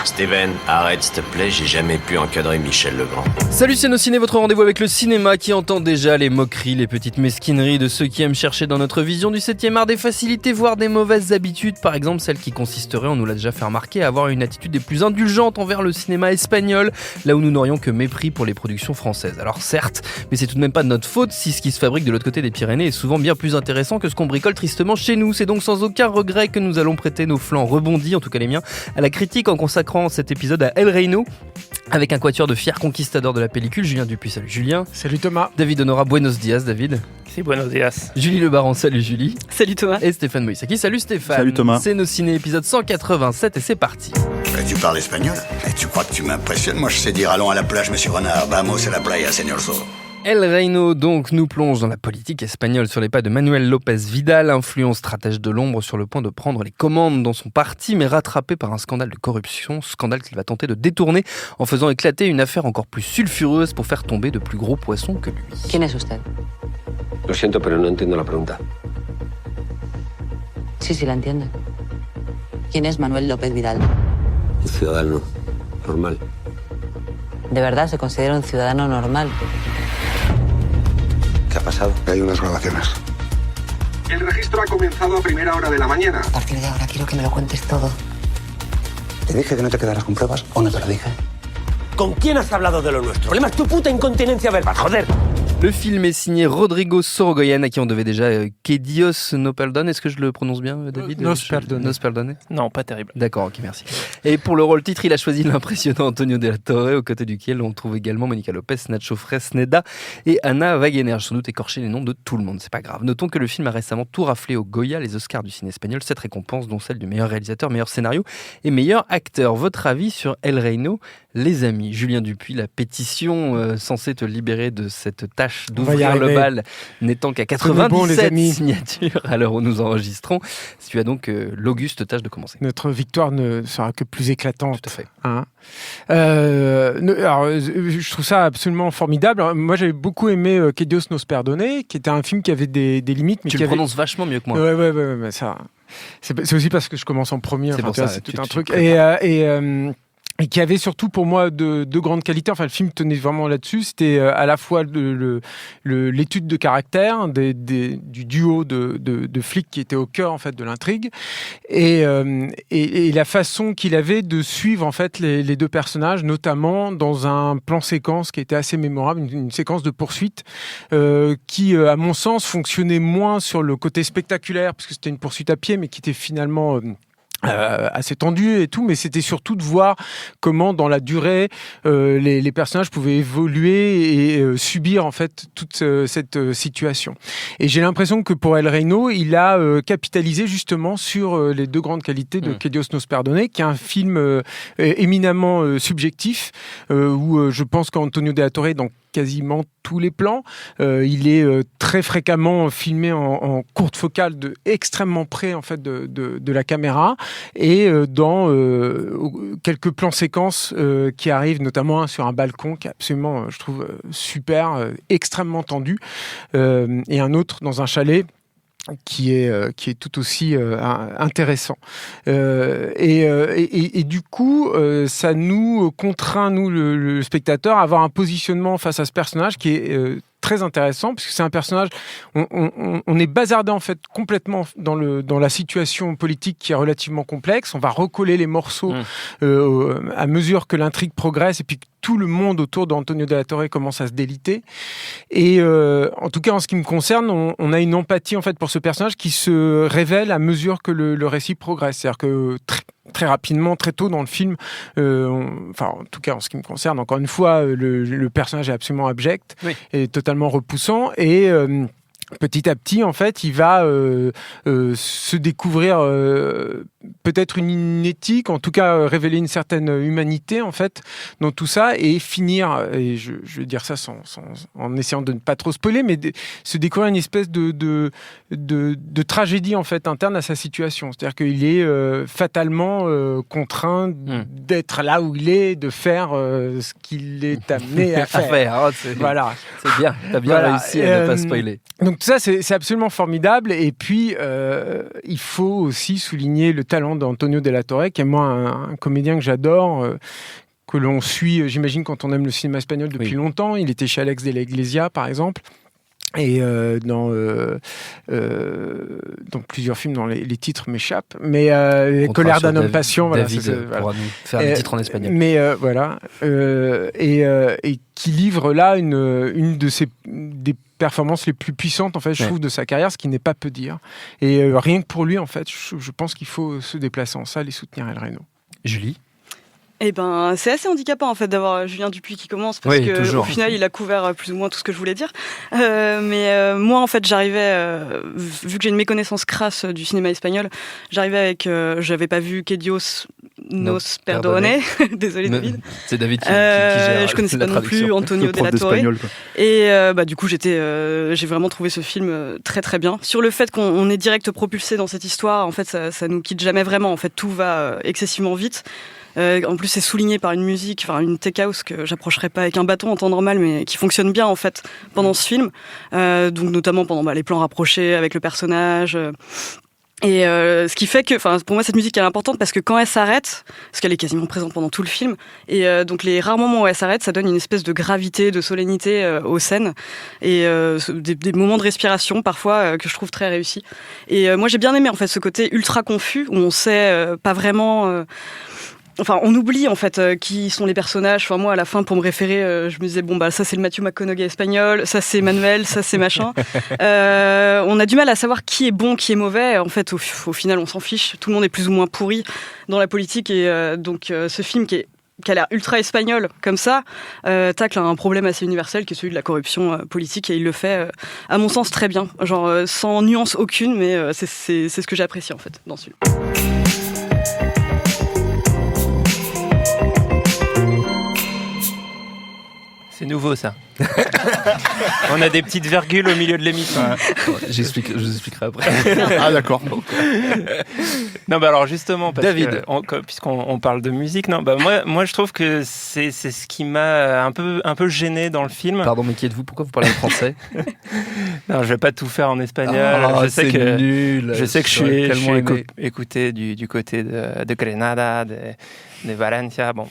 Steven, arrête s'il te plaît, j'ai jamais pu encadrer Michel Legrand. Salut c'est nos ciné, votre rendez-vous avec le cinéma qui entend déjà les moqueries, les petites mesquineries de ceux qui aiment chercher dans notre vision du 7e art des facilités, voire des mauvaises habitudes, par exemple celle qui consisterait, on nous l'a déjà fait remarquer, à avoir une attitude des plus indulgentes envers le cinéma espagnol, là où nous n'aurions que mépris pour les productions françaises. Alors certes, mais c'est tout de même pas de notre faute si ce qui se fabrique de l'autre côté des Pyrénées est souvent bien plus intéressant que ce qu'on bricole tristement chez nous. C'est donc sans aucun regret que nous allons prêter nos flancs rebondis, en tout cas les miens, à la critique en consacrant cet épisode à El Reino, avec un quatuor de fiers conquistadors de la pellicule. Julien Dupuis, salut Julien. Salut Thomas. David Honora, buenos dias David. Si, buenos dias. Julie Lebaran, salut Julie. Salut Thomas. Et Stéphane Moïsaki, salut Stéphane. Salut Thomas. C'est nos ciné épisode 187 et c'est parti. Tu parles espagnol? Et tu crois que tu m'impressionnes? Moi je sais dire allons à la plage monsieur Renard, vamos a la playa señor Zorro. El Reino donc nous plonge dans la politique espagnole sur les pas de Manuel López Vidal, influent stratège de l'ombre sur le point de prendre les commandes dans son parti, mais rattrapé par un scandale de corruption, scandale qu'il va tenter de détourner en faisant éclater une affaire encore plus sulfureuse pour faire tomber de plus gros poissons que lui. ¿Quién es usted? Lo siento, pero no entiendo la pregunta. Sí, la entiende. ¿Quién es Manuel López Vidal? Un ciudadano normal. ¿De verdad se considera un ciudadano normal? ¿Qué ha pasado? Hay unas grabaciones. El registro ha comenzado a primera hora de la mañana. A partir de ahora quiero que me lo cuentes todo. ¿Te dije que no te quedaras con pruebas o no te lo dije? ¿Con quién has hablado de lo nuestro? El problema es tu puta incontinencia verbal, joder. Le film est signé Rodrigo Sorogoyen, à qui on devait déjà Que Dios no perdone. Est-ce que je le prononce bien, David? Nos perdone. Nos perdone. Non, pas terrible. D'accord, ok, merci. Et pour le rôle titre, il a choisi l'impressionnant Antonio de la Torre, aux côtés duquel on trouve également Monica Lopez, Nacho Fresneda et Ana Wagener. J'ai sans doute écorché les noms de tout le monde, c'est pas grave. Notons que le film a récemment tout raflé au Goya, les Oscars du ciné espagnol, 7 récompenses, dont celle du meilleur réalisateur, meilleur scénario et meilleur acteur. Votre avis sur El Reino, les amis? Julien Dupuis, la pétition censée te libérer de cette tâche d'ouvrir le bal n'étant qu'à 97 signatures à l'heure où nous enregistrons, tu as donc l'auguste tâche de commencer. Notre victoire ne sera que plus éclatante. Tout à fait. Hein. Alors, je trouve ça absolument formidable. Alors, moi, j'avais beaucoup aimé Que Dios nos perdone, qui était un film qui avait des limites. Mais tu qui le avait... prononces vachement mieux que moi. Ouais, ça... C'est aussi parce que je commence en premier. C'est enfin, pour ça, c'est tout un truc. Et qui avait surtout pour moi de grandes qualités. Enfin, le film tenait vraiment là-dessus. C'était à la fois l'étude de caractère du duo de flics qui était au cœur en fait de l'intrigue, et la façon qu'il avait de suivre en fait les deux personnages, notamment dans un plan séquence qui était assez mémorable, une séquence de poursuite qui, à mon sens, fonctionnait moins sur le côté spectaculaire parce que c'était une poursuite à pied, mais qui était finalement assez tendu et tout, mais c'était surtout de voir comment dans la durée les personnages pouvaient évoluer et subir en fait toute cette situation. Et j'ai l'impression que pour El Reino, il a capitalisé justement sur les deux grandes qualités de Que Dios nos perdone, qui est un film éminemment subjectif, où je pense qu'Antonio de la Torre dans quasiment tous les plans. Il est très fréquemment filmé en courte focale extrêmement près en fait de la caméra, et dans quelques plans séquences qui arrivent, notamment un sur un balcon qui est absolument, je trouve, super, extrêmement tendu, et un autre dans un chalet qui est tout aussi intéressant. Et du coup, ça nous contraint, nous, le spectateur, à avoir un positionnement face à ce personnage qui est très intéressant, puisque c'est un personnage, on est bazardé en fait complètement dans la situation politique qui est relativement complexe. On va recoller les morceaux à mesure que l'intrigue progresse, et puis que tout le monde autour d'Antonio de la Torre commence à se déliter. Et en tout cas, en ce qui me concerne, on a une empathie en fait pour ce personnage qui se révèle à mesure que le récit progresse. C'est-à-dire que très rapidement, très tôt dans le film, en tout cas en ce qui me concerne, encore une fois, le personnage est absolument abject, oui, et totalement repoussant, et petit à petit, en fait, il va se découvrir peut-être une éthique, en tout cas révéler une certaine humanité, en fait, dans tout ça, et finir, et je vais dire ça en essayant de ne pas trop spoiler, mais se découvrir une espèce de tragédie, en fait, interne à sa situation. C'est-à-dire qu'il est fatalement contraint d'être là où il est, de faire ce qu'il est amené à faire. Voilà. C'est bien, t'as bien réussi à ne pas spoiler. Donc Donc tout ça, c'est absolument formidable. Et puis, il faut aussi souligner le talent d'Antonio de la Torre, qui est moi un comédien que j'adore, que l'on suit, j'imagine, quand on aime le cinéma espagnol depuis longtemps. Il était chez Alex de la Iglesia, par exemple. Et dans plusieurs films, dont les titres m'échappent, mais Colère d'un homme patient, voilà, David pourra nous faire les titres en espagnol. Mais voilà, et qui livre là une des performances les plus puissantes, en fait, je trouve, de sa carrière, ce qui n'est pas peu dire. Et rien que pour lui, en fait, je pense qu'il faut se déplacer en salle et soutenir El Reno. Julie? Eh ben, c'est assez handicapant en fait d'avoir Julien Dupuis qui commence parce que au final il a couvert plus ou moins tout ce que je voulais dire. Mais moi en fait j'arrivais, vu que j'ai une méconnaissance crasse du cinéma espagnol, j'arrivais avec, j'avais pas vu Que Dios nos perdone. Désolé David. C'est David qui gère. Je connaissais pas non plus Antonio de la Torre. Et du coup j'ai vraiment trouvé ce film très très bien. Sur le fait qu'on est direct propulsé dans cette histoire, en fait ça nous quitte jamais vraiment. En fait tout va excessivement vite. En plus, c'est souligné par une musique, enfin une tech house que j'approcherais pas avec un bâton en temps normal, mais qui fonctionne bien en fait pendant ce film. Donc notamment pendant les plans rapprochés avec le personnage. Et ce qui fait que, pour moi, cette musique elle est importante parce que quand elle s'arrête, parce qu'elle est quasiment présente pendant tout le film, et donc les rares moments où elle s'arrête, ça donne une espèce de gravité, de solennité aux scènes et des moments de respiration parfois que je trouve très réussis. Et moi, j'ai bien aimé en fait ce côté ultra confus où on sait pas vraiment. Enfin, on oublie en fait qui sont les personnages. Enfin, moi, à la fin, pour me référer, je me disais ça c'est le Matthew McConaughey espagnol, ça c'est Manuel, ça c'est machin. On a du mal à savoir qui est bon, qui est mauvais. En fait, au final, on s'en fiche. Tout le monde est plus ou moins pourri dans la politique. Et donc, ce film qui a l'air ultra espagnol comme ça, tacle un problème assez universel qui est celui de la corruption politique, et il le fait, à mon sens, très bien. Genre sans nuance aucune, mais c'est ce que j'apprécie en fait dans ce film. C'est nouveau ça. On a des petites virgules au milieu de l'émission. Je vous expliquerai après. Ah d'accord. Non alors justement parce David, puisqu'on parle de musique, moi je trouve que c'est ce qui m'a un peu gêné dans le film. Pardon, mais qui êtes-vous? Pourquoi vous parlez français? Non, je vais pas tout faire en espagnol. Je sais que nul. Je sais que je suis écouté du côté de Grenada, de Valencia, bon.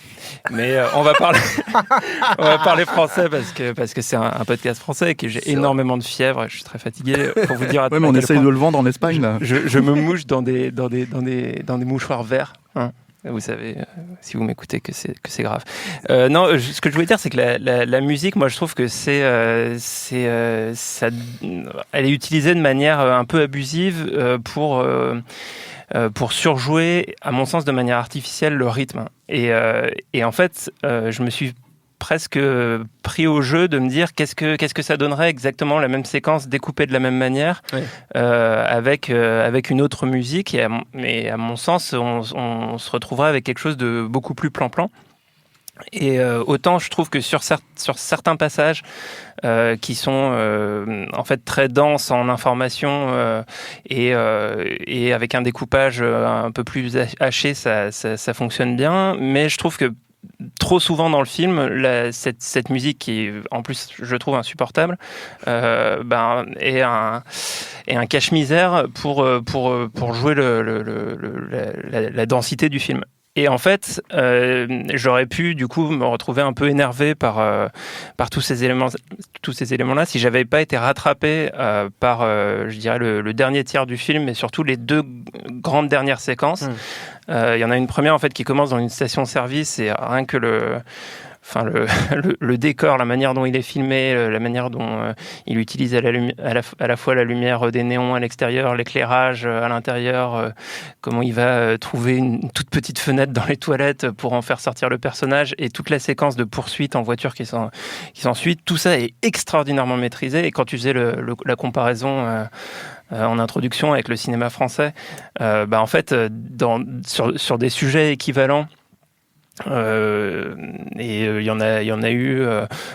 Mais on va parler français parce que c'est un podcast français et que j'ai énormément de fièvre. Je suis très fatigué pour vous dire. Ouais, mais on essaye de le vendre en Espagne là. Je me mouche dans des mouchoirs verts. Hein. Vous savez, si vous m'écoutez, que c'est grave. Non, ce que je voulais dire, c'est que la musique, moi, je trouve que elle est utilisée de manière un peu abusive pour surjouer, à mon sens, de manière artificielle le rythme. Et en fait, je me suis presque pris au jeu de me dire qu'est-ce que ça donnerait exactement la même séquence découpée de la même manière, avec une autre musique, et à mon sens on se retrouverait avec quelque chose de beaucoup plus plan-plan. Et autant je trouve que sur certains passages qui sont en fait très denses en information et avec un découpage un peu plus haché, ça fonctionne bien, mais je trouve que trop souvent dans le film, cette musique qui est en plus, je trouve, insupportable, est un cache-misère pour jouer la densité du film. Et en fait, j'aurais pu du coup me retrouver un peu énervé par tous ces éléments-là si j'avais pas été rattrapé par, je dirais, le dernier tiers du film, et surtout les deux grandes dernières séquences. Il y en a une première en fait qui commence dans une station-service, et rien que le décor, la manière dont il est filmé, la manière dont il utilise à la fois la lumière des néons à l'extérieur, l'éclairage à l'intérieur, comment il va trouver une toute petite fenêtre dans les toilettes pour en faire sortir le personnage, et toute la séquence de poursuite en voiture qui s'ensuit, tout ça est extraordinairement maîtrisé. Et quand tu faisais la comparaison en introduction avec le cinéma français, en fait, sur des sujets équivalents, il y en a eu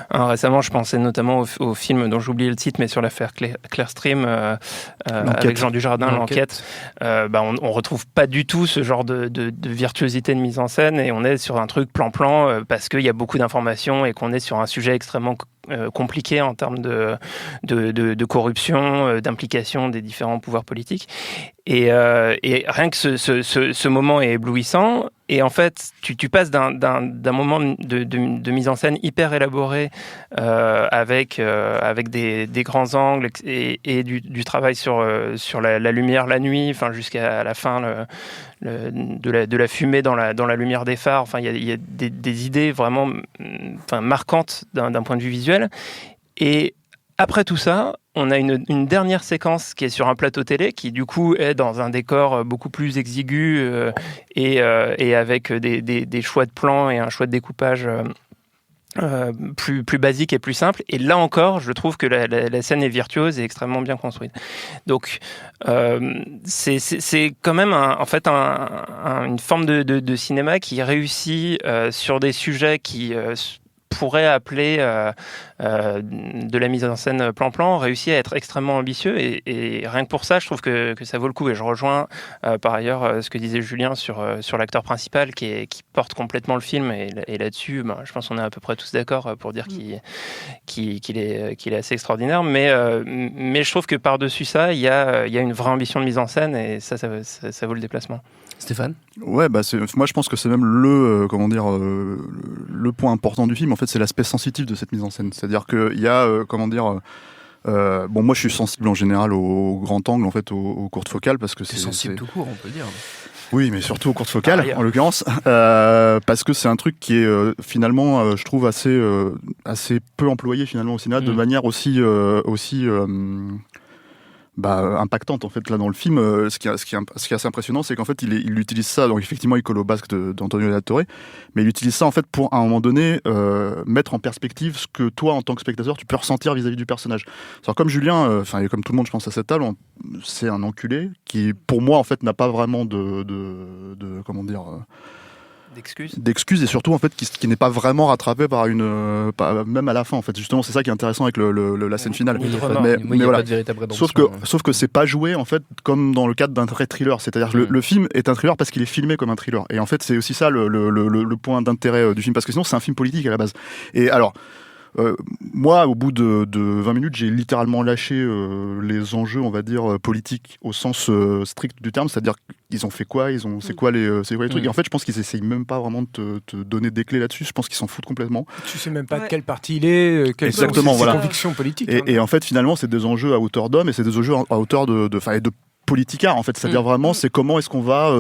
un récemment. Je pensais notamment au film dont j'oublie le titre, mais sur l'affaire Clearstream, avec Jean Dujardin, l'enquête. On retrouve pas du tout ce genre de virtuosité de mise en scène, et on est sur un truc plan-plan parce qu'il y a beaucoup d'informations et qu'on est sur un sujet extrêmement compliqué en termes de corruption, d'implication des différents pouvoirs politiques. Et rien que ce moment est éblouissant. Et en fait, tu passes d'un moment de mise en scène hyper élaboré avec des grands angles et du travail sur la lumière la nuit, enfin jusqu'à la fin de la fumée dans la lumière des phares. Enfin, il y a des idées vraiment marquantes d'un point de vue visuel. Et après tout ça, on a une dernière séquence qui est sur un plateau télé, qui du coup est dans un décor beaucoup plus exigu et avec des choix de plans et un choix de découpage plus basique et plus simple. Et là encore, je trouve que la scène est virtuose et extrêmement bien construite. Donc, c'est quand même une forme de cinéma qui réussit sur des sujets qui pourrait appeler de la mise en scène plan-plan, réussit à être extrêmement ambitieux et rien que pour ça, je trouve que ça vaut le coup. Et je rejoins par ailleurs ce que disait Julien sur l'acteur principal qui porte complètement le film et là-dessus, je pense qu'on est à peu près tous d'accord pour dire qu'il est assez extraordinaire. Mais je trouve que par-dessus ça, il y a une vraie ambition de mise en scène et ça vaut le déplacement. Stéphane ? Ouais, moi je pense que c'est même le point important du film. En fait, c'est l'aspect sensitif de cette mise en scène. C'est-à-dire qu'il y a, moi je suis sensible en général au grand angle, en fait, aux courtes focales, parce que c'est sensible tout court, on peut dire. Oui, mais surtout aux courtes focales, en l'occurrence, parce que c'est un truc qui est finalement, je trouve assez peu employé finalement au cinéma, de manière aussi impactante en fait là dans le film. Ce qui est assez impressionnant, c'est qu'en fait il utilise ça, donc effectivement il colle au basque d'Antonio de la Torre, mais il utilise ça en fait pour à un moment donné mettre en perspective ce que toi en tant que spectateur tu peux ressentir vis-à-vis du personnage. Alors comme Julien, et comme tout le monde je pense à cette table, c'est un enculé qui pour moi en fait n'a pas vraiment d'excuses et surtout en fait qui n'est pas vraiment rattrapé par même à la fin en fait. Justement c'est ça qui est intéressant avec la scène finale. Mais voilà. Pas de véritable rédemption. Sauf que c'est pas joué en fait comme dans le cadre d'un vrai thriller. C'est-à-dire que le film est un thriller parce qu'il est filmé comme un thriller. Et en fait c'est aussi ça le point d'intérêt du film, parce que sinon c'est un film politique à la base. Et alors moi, au bout de 20 minutes, j'ai littéralement lâché les enjeux, on va dire, politiques au sens strict du terme, c'est-à-dire qu'ils ont fait quoi, c'est quoi les trucs. Et en fait, je pense qu'ils essayent même pas vraiment de te donner des clés là-dessus. Je pense qu'ils s'en foutent complètement. Tu sais même pas de quel parti il est, quelles sont ses convictions politiques. Et en fait, finalement, c'est des enjeux à hauteur d'homme et c'est des enjeux à hauteur de politicard en fait, c'est-à-dire vraiment c'est comment est-ce qu'on va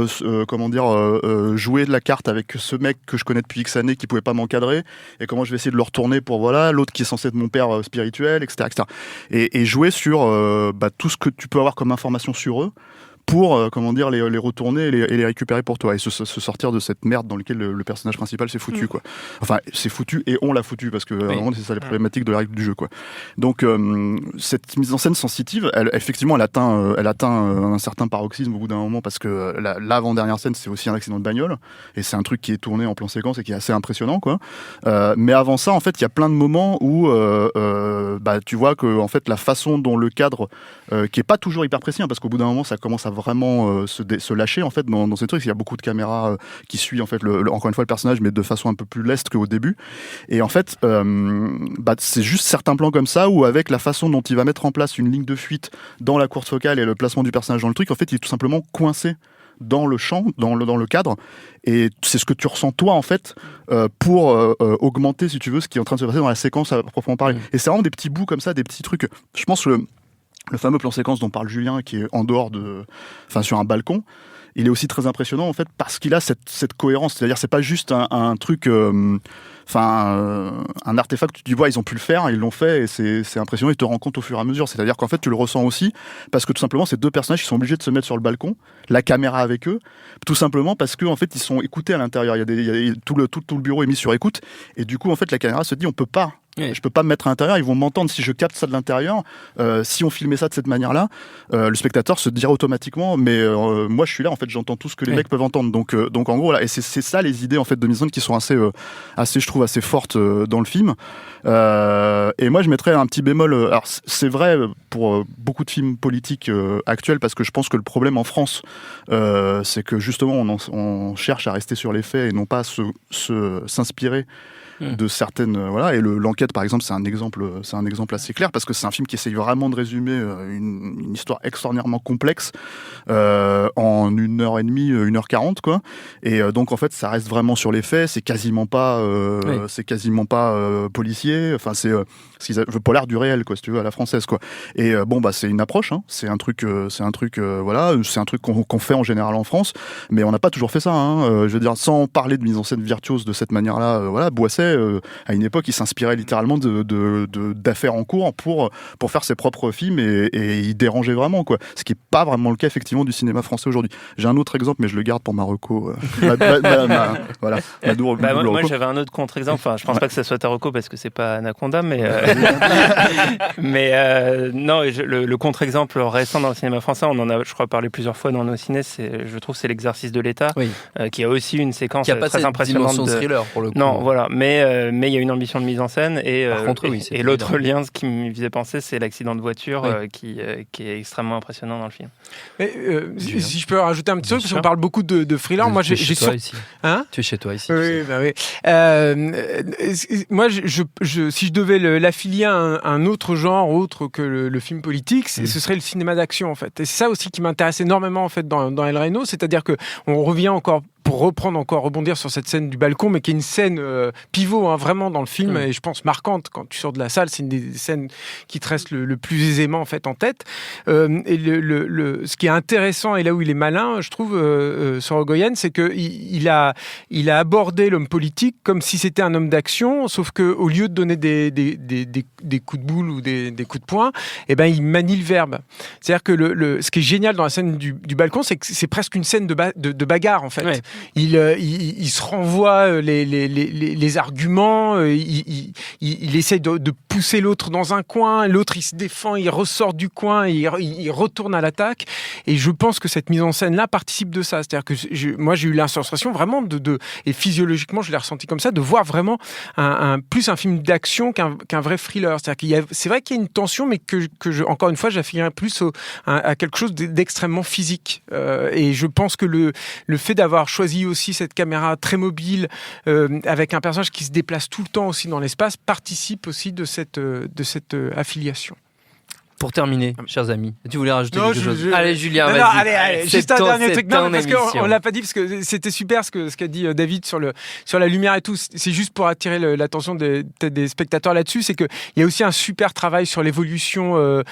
jouer de la carte avec ce mec que je connais depuis X années qui pouvait pas m'encadrer et comment je vais essayer de le retourner pour l'autre qui est censé être mon père spirituel, etc. Et jouer sur tout ce que tu peux avoir comme information sur eux pour les retourner et les récupérer pour toi et se sortir de cette merde dans laquelle le personnage principal s'est foutu quoi. Enfin c'est foutu et on l'a foutu parce que vraiment c'est ça les problématiques de la règle du jeu quoi. Donc cette mise en scène sensitive, elle atteint un certain paroxysme au bout d'un moment parce que l'avant-dernière scène c'est aussi un accident de bagnole et c'est un truc qui est tourné en plan séquence et qui est assez impressionnant quoi. Mais avant ça en fait il y a plein de moments où tu vois que en fait la façon dont le cadre qui est pas toujours hyper précis parce qu'au bout d'un moment ça commence à vraiment se lâcher en fait dans ces trucs. Il y a beaucoup de caméras qui suivent en fait encore une fois le personnage mais de façon un peu plus leste qu'au début et en fait c'est juste certains plans comme ça où avec la façon dont il va mettre en place une ligne de fuite dans la courte focale et le placement du personnage dans le truc, en fait il est tout simplement coincé dans le champ, dans le cadre, et c'est ce que tu ressens toi en fait pour augmenter si tu veux ce qui est en train de se passer dans la séquence à proprement parler. Et c'est vraiment des petits bouts comme ça, des petits trucs. Je pense que le fameux plan séquence dont parle Julien, qui est en dehors sur un balcon, il est aussi très impressionnant en fait parce qu'il a cette cohérence. C'est-à-dire c'est pas juste un truc, un artefact. Tu dis ils ont pu le faire, ils l'ont fait et c'est impressionnant. Ils te rendent compte au fur et à mesure. C'est-à-dire qu'en fait tu le ressens aussi parce que tout simplement ces deux personnages qui sont obligés de se mettre sur le balcon, la caméra avec eux, tout simplement parce que en fait ils sont écoutés à l'intérieur. Tout le bureau est mis sur écoute et du coup en fait la caméra se dit on peut pas. Je peux pas me mettre à l'intérieur, ils vont m'entendre si je capte ça de l'intérieur. Si on filmait ça de cette manière-là, le spectateur se dirait automatiquement mais moi je suis là en fait, j'entends tout ce que les mecs peuvent entendre. Donc en gros voilà, et c'est ça les idées en fait de mise en scène qui sont assez je trouve assez fortes dans le film. Et moi je mettrais un petit bémol. Alors c'est vrai pour beaucoup de films politiques actuels parce que je pense que le problème en France c'est que justement on cherche à rester sur les faits et non pas s'inspirer de certaines, voilà. Et l'enquête, par exemple, c'est un exemple assez clair parce que c'est un film qui essaye vraiment de résumer une histoire extraordinairement complexe en 1h30, 1h40, quoi. Et donc en fait, ça reste vraiment sur les faits. C'est quasiment pas policier. Enfin, c'est polar du réel, quoi, si tu veux, à la française, quoi. Et c'est une approche, hein. C'est un truc qu'on fait en général en France, mais on n'a pas toujours fait ça, hein. Je veux dire, sans parler de mise en scène virtuose de cette manière-là, Boisset, à une époque, il s'inspirait littéralement d'affaires en cours pour faire ses propres films et il dérangeait vraiment, quoi. Ce qui n'est pas vraiment le cas, effectivement, du cinéma français aujourd'hui. J'ai un autre exemple, mais je le garde pour ma reco. Moi, j'avais un autre contre-exemple. Enfin, je pense pas que ça soit ta reco parce que c'est pas Anaconda, mais non, le contre-exemple récent dans le cinéma français, on en a, je crois, parlé plusieurs fois dans nos cinés. Je trouve c'est l'exercice de l'État, qui a aussi une séquence très impressionnante de thriller pour le coup. Non, voilà, mais il y a une ambition de mise en scène et l'autre lien, ce qui me faisait penser, c'est l'accident de voiture qui est extrêmement impressionnant dans le film. Mais, si je peux rajouter un petit truc, parce qu'on parle beaucoup de thriller. Moi, j'ai chez toi ici. Hein ? Tu es chez toi ici. Oui, bah oui. Moi, si je devais l'affilier à un autre genre autre que le film politique, ce serait le cinéma d'action, en fait. Et c'est ça aussi qui m'intéresse énormément, en fait, dans El Reno, c'est-à-dire que on revient encore pour rebondir sur cette scène du balcon, mais qui est une scène pivot, hein, vraiment dans le film, et je pense marquante. Quand tu sors de la salle, c'est une des scènes qui te reste le plus aisément en fait en tête. Et ce qui est intéressant et là où il est malin, je trouve, Sorogoyen, c'est que il a abordé l'homme politique comme si c'était un homme d'action, sauf que au lieu de donner des coups de boule ou des coups de poing, eh ben il manie le verbe. C'est-à-dire que ce qui est génial dans la scène du balcon, c'est que c'est presque une scène de bagarre en fait. Ouais. Il se renvoie les arguments, il essaye de pousser l'autre dans un coin, l'autre il se défend, il ressort du coin, il retourne à l'attaque. Et je pense que cette mise en scène-là participe de ça. C'est-à-dire que moi j'ai eu l'impression vraiment et physiologiquement je l'ai ressenti comme ça, de voir vraiment plus un film d'action qu'un vrai thriller. C'est-à-dire c'est vrai qu'il y a une tension, mais encore une fois j'affirmerais plus à quelque chose d'extrêmement physique. Et je pense que le fait d'avoir choisi aussi cette caméra très mobile avec un personnage qui se déplace tout le temps aussi dans l'espace participe aussi de cette affiliation. Pour terminer, chers amis, tu voulais rajouter quelque chose ? Allez, Julien, vas-y. Allez, juste un dernier truc. Non, parce qu'on l'a pas dit, parce que c'était super ce qu'a dit David sur la lumière et tout. C'est juste pour attirer l'attention des spectateurs là-dessus. C'est qu'il y a aussi un super travail sur l'évolution,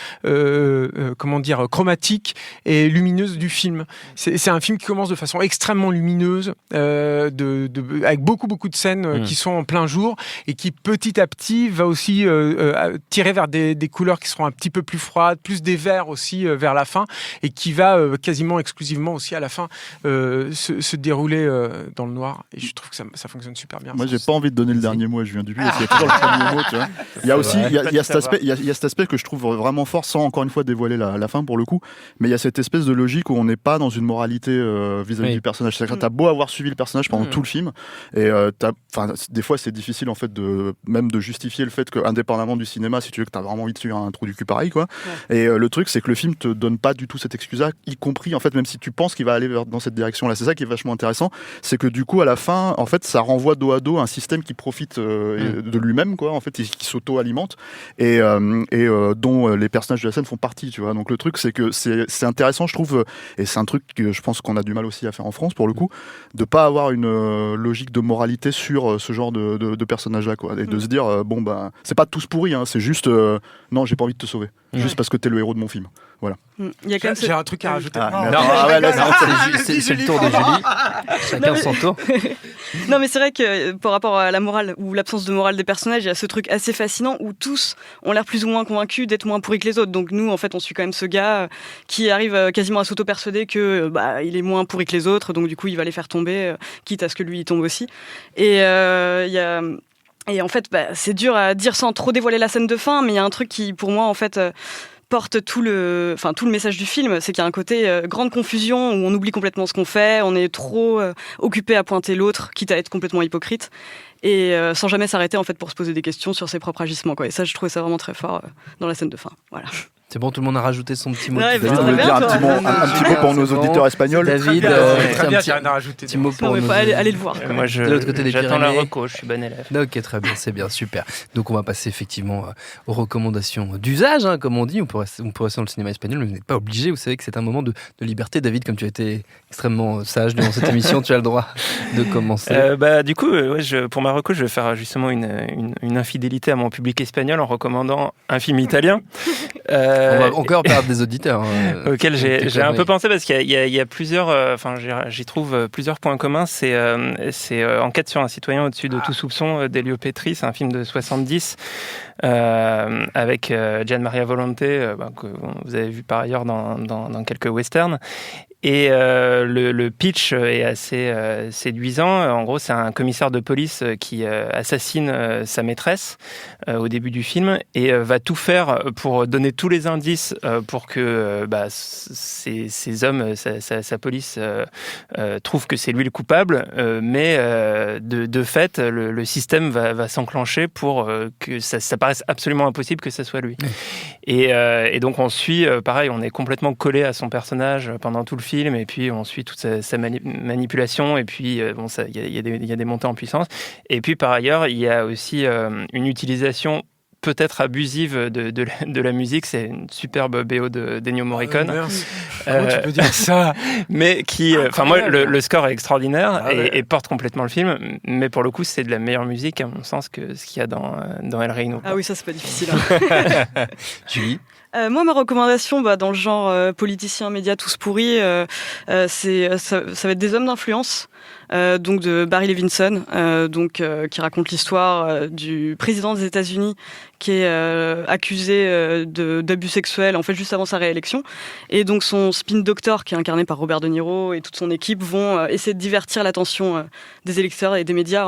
chromatique et lumineuse du film. C'est un film qui commence de façon extrêmement lumineuse, avec beaucoup de scènes qui sont en plein jour et qui petit à petit va aussi tirer vers des couleurs qui seront un petit peu plus froide, plus des verts aussi vers la fin, et qui va quasiment exclusivement aussi à la fin se dérouler dans le noir. Et je trouve que ça fonctionne super bien. Moi, j'ai pas envie de donner le dernier mot à Julien Dupuis, parce qu'il y a toujours le premier mot, tu vois. Il y a aussi, il y a cet aspect que je trouve vraiment fort, sans encore une fois dévoiler la fin pour le coup, mais il y a cette espèce de logique où on n'est pas dans une moralité vis-à-vis du personnage. C'est-à-dire que t'as beau avoir suivi le personnage pendant tout le film, et des fois c'est difficile en fait de justifier le fait que, indépendamment du cinéma, si tu veux que t'as vraiment envie de suivre un trou du cul pareil, quoi. Ouais. Et le truc, c'est que le film te donne pas du tout cette excuse-là, y compris en fait, même si tu penses qu'il va aller dans cette direction-là. C'est ça qui est vachement intéressant, c'est que du coup, à la fin, en fait, ça renvoie dos à dos un système qui profite de lui-même, quoi, en fait, qui s'auto-alimente et dont les personnages de la scène font partie, tu vois. Donc le truc, c'est que c'est intéressant, je trouve, et c'est un truc que je pense qu'on a du mal aussi à faire en France pour le coup, de pas avoir une logique de moralité sur ce genre de personnages-là, quoi, et de se dire c'est pas tous pourris, hein, c'est juste non, j'ai pas envie de te sauver. Juste parce que t'es le héros de mon film. Voilà. Il y a quand même j'ai un truc à rajouter. C'est le tour de Julie. Chacun son tour. Non, mais c'est vrai que par rapport à la morale ou l'absence de morale des personnages, il y a ce truc assez fascinant où tous ont l'air plus ou moins convaincus d'être moins pourris que les autres. Donc nous, en fait, on suit quand même ce gars qui arrive quasiment à s'auto-persuader que il est moins pourri que les autres, donc du coup, il va les faire tomber, quitte à ce que lui il tombe aussi. Et il y a Et en fait, c'est dur à dire sans trop dévoiler la scène de fin, mais il y a un truc qui, pour moi, en fait, porte tout le message du film, c'est qu'il y a un côté grande confusion où on oublie complètement ce qu'on fait, on est trop occupé à pointer l'autre, quitte à être complètement hypocrite, et sans jamais s'arrêter en fait pour se poser des questions sur ses propres agissements, quoi. Et ça, je trouvais ça vraiment très fort dans la scène de fin. Voilà. C'est bon, tout le monde a rajouté son petit mot. Ouais, David veut dire un petit mot pour nos auditeurs espagnols. David, très bien, rien à rajouter. Petit mot pour nous. Allez le voir. Moi, de l'autre côté des j'attends la Pyrénées. reco, je suis bon élève. Ok, très bien, c'est bien, super. Donc on va passer effectivement aux recommandations d'usage, hein, comme on dit. On peut rester dans le cinéma espagnol, mais vous n'êtes pas obligé. Vous savez que c'est un moment de liberté. David, comme tu as été extrêmement sage durant cette émission, tu as le droit de commencer. Du coup, pour ma reco, je vais faire justement une infidélité à mon public espagnol en recommandant un film italien. On va encore perdre des auditeurs. Auquel j'ai un peu pensé parce qu'il y a plusieurs, j'y trouve plusieurs points communs. C'est Enquête sur un citoyen au-dessus de tout soupçon d'Elio Petri. C'est un film de 70 avec Gian Maria Volonté, que vous avez vu par ailleurs dans quelques westerns. Et le pitch est assez séduisant. En gros, c'est un commissaire de police qui assassine sa maîtresse au début du film et va tout faire pour donner tous les indices pour que ces hommes, sa police, trouvent que c'est lui le coupable. Mais de fait, le système va s'enclencher pour que ça paraisse absolument impossible que ça soit lui. Et donc on suit, pareil, on est complètement collé à son personnage pendant tout le film, et puis on suit toute sa manipulation, et puis il y a des montées en puissance. Et puis par ailleurs, il y a aussi une utilisation peut-être abusive de la musique. C'est une superbe BO d'Ennio Morricone. Comment tu peux dire ça? Mais moi, le score est extraordinaire et porte complètement le film, mais pour le coup, c'est de la meilleure musique, à mon sens, que ce qu'il y a dans El Reino. Ah oui, ça, c'est pas difficile. Hein. Julie? Moi, ma recommandation, dans le genre politicien, médias, tous pourris, ça va être Des hommes d'influence, donc de Barry Levinson, qui raconte l'histoire du président des États-Unis qui est accusé d'abus sexuels, en fait, juste avant sa réélection. Et donc, son spin doctor, qui est incarné par Robert De Niro, et toute son équipe vont essayer de divertir l'attention des électeurs et des médias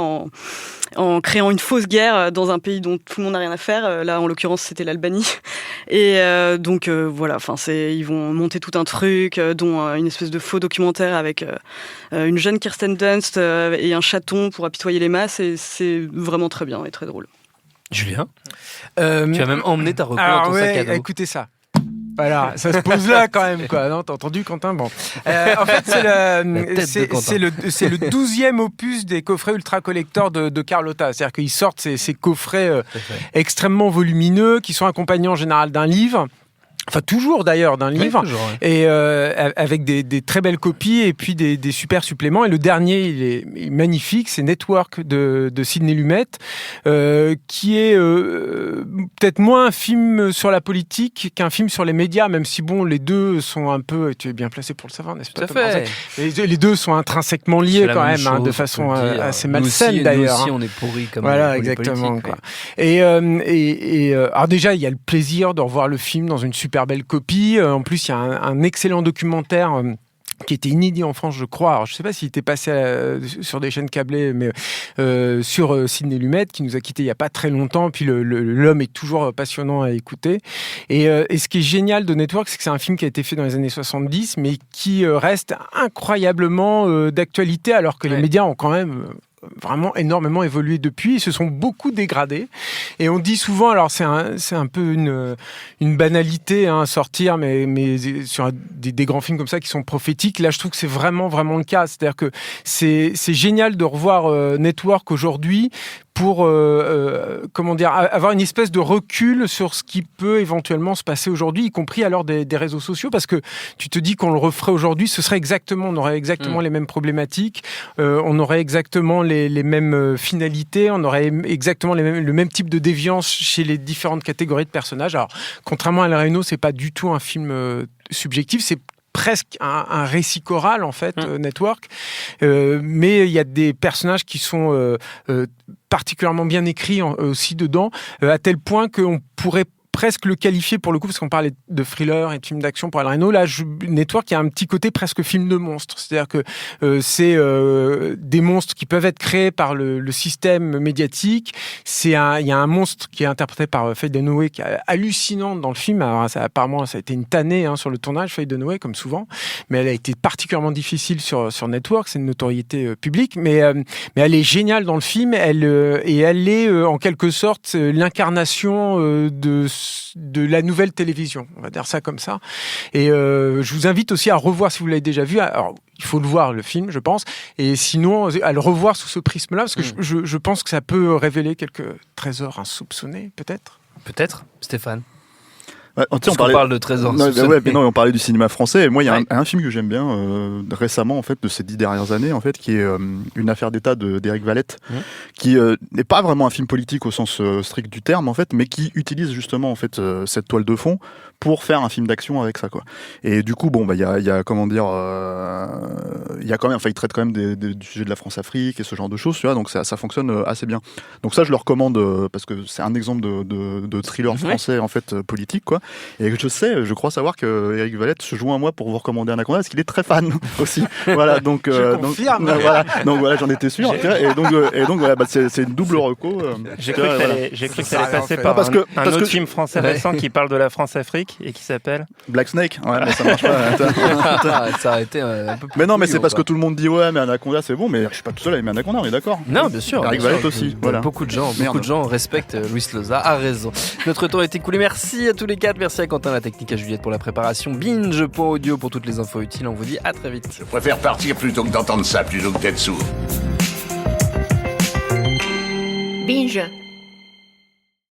en créant une fausse guerre dans un pays dont tout le monde n'a rien à faire. Là, en l'occurrence, c'était l'Albanie. Et ils vont monter tout un truc, dont une espèce de faux documentaire avec une jeune Kirsten Dunst et un chaton pour apitoyer les masses. Et c'est vraiment très bien et très drôle. Julien, tu as même emmené ta reco dans ton sac à dos. Écoutez ça. Voilà, ça se pose là quand même, quoi. Non, t'as entendu, Quentin? Bon. En fait, c'est le 12e opus des coffrets ultra collector de Carlotta. C'est-à-dire qu'ils sortent ces coffrets extrêmement volumineux qui sont accompagnés en général d'un livre. Enfin, toujours d'ailleurs, d'un livre, toujours, ouais. Et avec des très belles copies et puis des super suppléments. Et le dernier, il est magnifique, c'est Network de Sidney Lumet, qui est peut-être moins un film sur la politique qu'un film sur les médias, même si bon, les deux sont un peu, tu es bien placé pour le savoir, n'est-ce pas? Tout à fait. Les deux sont intrinsèquement liés quand même, de façon assez malsaine d'ailleurs. Nous aussi, on est pourris comme voilà, exactement. Quoi. Et alors déjà, il y a le plaisir de revoir le film dans une super belle copie. En plus, il y a un excellent documentaire qui était inédit en France, je crois. Alors, je ne sais pas s'il était passé sur des chaînes câblées, mais sur Sidney Lumet, qui nous a quittés il n'y a pas très longtemps. Puis l'homme est toujours passionnant à écouter. Et ce qui est génial de Network, c'est que c'est un film qui a été fait dans les années 70, mais qui reste incroyablement d'actualité, alors que les médias ont quand même vraiment énormément évolué depuis, ils se sont beaucoup dégradés, et on dit souvent, alors c'est un peu une banalité à sortir, mais sur des grands films comme ça qui sont prophétiques, là je trouve que c'est vraiment le cas, c'est-à-dire que c'est génial de revoir Network aujourd'hui pour avoir une espèce de recul sur ce qui peut éventuellement se passer aujourd'hui, y compris à l'heure des réseaux sociaux, parce que tu te dis qu'on le referait aujourd'hui, on aurait exactement les mêmes problématiques, on aurait exactement les mêmes finalités, on aurait exactement le même type de déviance chez les différentes catégories de personnages. Alors, contrairement à El Reino, c'est pas du tout un film subjectif, c'est presque un récit choral en fait, Network, mais il y a des personnages qui sont particulièrement bien écrits aussi dedans, à tel point qu'on pourrait presque le qualifier, pour le coup, parce qu'on parlait de thriller et de film d'action pour El Reino, là, Network, il y a un petit côté presque film de monstre. C'est-à-dire que c'est des monstres qui peuvent être créés par le système médiatique. Il y a un monstre qui est interprété par Faye Dunaway, qui est hallucinant dans le film. Alors, apparemment, ça a été une tannée sur le tournage, Faye Dunaway, comme souvent. Mais elle a été particulièrement difficile sur Network. C'est une notoriété publique. Mais elle est géniale dans le film. Elle est, en quelque sorte, l'incarnation de de la nouvelle télévision, on va dire ça comme ça. Et je vous invite aussi à revoir, si vous l'avez déjà vu, alors il faut le voir le film, je pense, et sinon à le revoir sous ce prisme-là, parce que je pense que ça peut révéler quelques trésors insoupçonnés, peut-être. Peut-être, Stéphane. Ouais, on parle de trésors. On parlait du cinéma français. Et moi, il y a un film que j'aime bien récemment, en fait, de ces 10 dernières années, en fait, qui est Une affaire d'État d'Éric Valette, qui n'est pas vraiment un film politique au sens strict du terme, en fait, mais qui utilise justement en fait cette toile de fond pour faire un film d'action avec ça, quoi. Et du coup, bon, bah, il y a comment dire, il y a quand même, enfin, il traite quand même du sujet de la France-Afrique et ce genre de choses, tu vois. Donc ça fonctionne assez bien. Donc ça, je le recommande parce que c'est un exemple de thriller français en fait politique, quoi. Et je crois savoir que Éric Valette se joint à moi pour vous recommander Anaconda parce qu'il est très fan aussi. Voilà, donc voilà, j'en étais sûr. Et donc voilà, bah, c'est une double reco. J'ai cru que ça allait passer par un autre film français récent qui parle de la France-Afrique et qui s'appelle Black Snake. Ouais, mais ça marche pas. Ça a été un peu plus. Mais non, mais c'est parce que tout le monde dit ouais, mais Anaconda c'est bon, mais je suis pas tout seul à aimer Anaconda, on est d'accord. Non, bien sûr. Éric Valette aussi. Voilà. Beaucoup de gens respectent Luis Loza, a raison. Notre temps est écoulé. Merci à tous les quatre. Merci à Quentin, la technique, à Juliette pour la préparation. Binge.audio pour toutes les infos utiles. On vous dit à très vite. Je préfère partir plutôt que d'entendre ça, plutôt que d'être sourd. Binge.